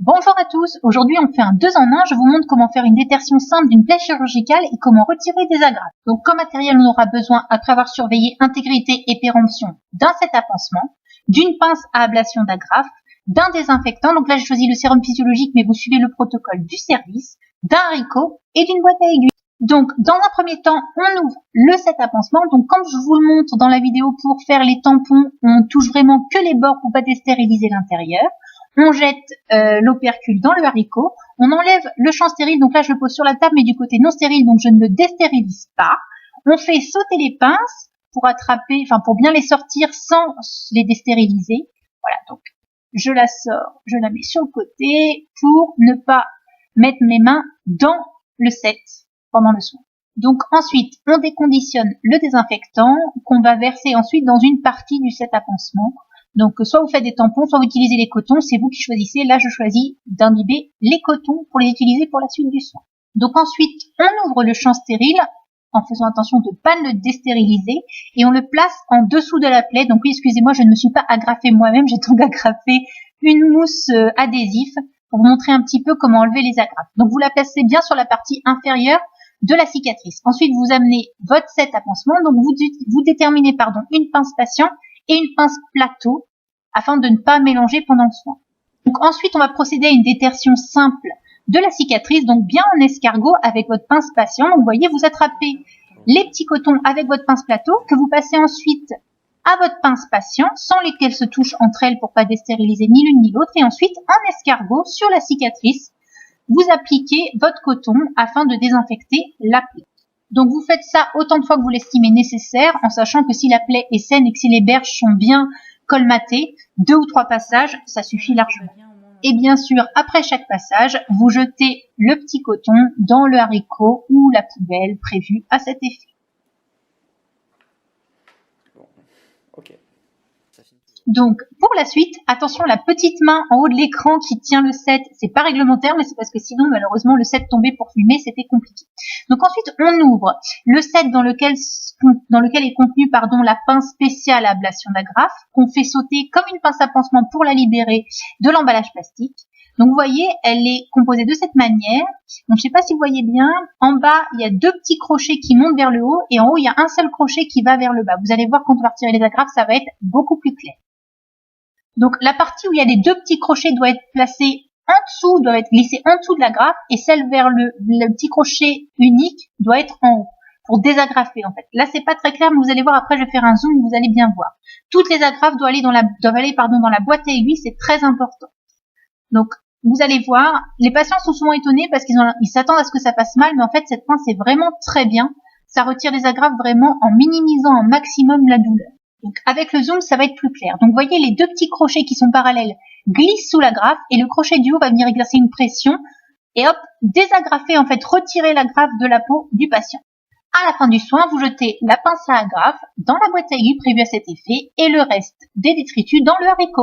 Bonjour à tous, aujourd'hui on fait un 2 en 1, je vous montre comment faire une détertion simple d'une plaie chirurgicale et comment retirer des agrafes. Donc comme matériel on aura besoin, après avoir surveillé intégrité et péremption, d'un set à pansement, d'une pince à ablation d'agrafes, d'un désinfectant, donc là j'ai choisi le sérum physiologique mais vous suivez le protocole du service, d'un haricot et d'une boîte à aiguilles. Donc dans un premier temps on ouvre le set à pansement, donc comme je vous le montre dans la vidéo pour faire les tampons, on touche vraiment que les bords pour pas déstériliser l'intérieur. On jette l'opercule dans le haricot, on enlève le champ stérile, donc là je le pose sur la table mais du côté non stérile, donc je ne le déstérilise pas. On fait sauter les pinces pour attraper, pour bien les sortir sans les destériliser. Voilà, donc je la sors, je la mets sur le côté pour ne pas mettre mes mains dans le set pendant le soin. Donc ensuite, on déconditionne le désinfectant qu'on va verser ensuite dans une partie du set à pansement. Donc soit vous faites des tampons, soit vous utilisez les cotons, c'est vous qui choisissez. Là je choisis d'imbiber les cotons pour les utiliser pour la suite du soin. Donc ensuite on ouvre le champ stérile en faisant attention de ne pas le destériliser et on le place en dessous de la plaie. Donc oui, excusez-moi, je ne me suis pas agrafée moi-même, j'ai donc agrafé une mousse adhésive pour vous montrer un petit peu comment enlever les agrafes. Donc vous la placez bien sur la partie inférieure de la cicatrice. Ensuite vous amenez votre set à pansement, donc vous déterminez une pince patient et une pince plateau afin de ne pas mélanger pendant le soin. Donc ensuite on va procéder à une détertion simple de la cicatrice, donc bien en escargot avec votre pince patient. Donc vous voyez, vous attrapez les petits cotons avec votre pince plateau que vous passez ensuite à votre pince patient sans lesquelles se touchent entre elles pour pas déstériliser ni l'une ni l'autre, et ensuite en escargot sur la cicatrice vous appliquez votre coton afin de désinfecter la plaie. Donc vous faites ça autant de fois que vous l'estimez nécessaire, en sachant que si la plaie est saine et que si les berges sont bien colmatées, 2 ou 3 passages, ça suffit largement. Et bien sûr, après chaque passage, vous jetez le petit coton dans le haricot ou la poubelle prévue à cet effet. Ok. Donc, pour la suite, attention, la petite main en haut de l'écran qui tient le set, c'est pas réglementaire, mais c'est parce que sinon, malheureusement, le set tombait pour fumer, c'était compliqué. Donc ensuite, on ouvre le set dans lequel est contenue, la pince spéciale à ablation d'agrafes, qu'on fait sauter comme une pince à pansement pour la libérer de l'emballage plastique. Donc vous voyez, elle est composée de cette manière. Donc je sais pas si vous voyez bien, en bas, il y a 2 petits crochets qui montent vers le haut, et en haut, il y a un seul crochet qui va vers le bas. Vous allez voir quand on va retirer les agrafes, ça va être beaucoup plus clair. Donc la partie où il y a les 2 petits crochets doit être placée en dessous, doit être glissée en dessous de l'agrafe, et celle vers le petit crochet unique doit être en haut pour désagrafer en fait. Là c'est pas très clair, mais vous allez voir, après je vais faire un zoom, vous allez bien voir. Toutes les agrafes doivent aller dans la boîte à aiguilles, c'est très important. Donc vous allez voir, les patients sont souvent étonnés parce qu'ils s'attendent à ce que ça passe mal, mais en fait cette pince est vraiment très bien. Ça retire les agrafes vraiment en minimisant un maximum la douleur. Donc avec le zoom, ça va être plus clair. Donc vous voyez, les 2 petits crochets qui sont parallèles glissent sous l'agrafe et le crochet du haut va venir exercer une pression et hop, désagrafer, en fait, retirer l'agrafe de la peau du patient. À la fin du soin, vous jetez la pince à agrafe dans la boîte à aiguilles prévue à cet effet et le reste des détritus dans le haricot.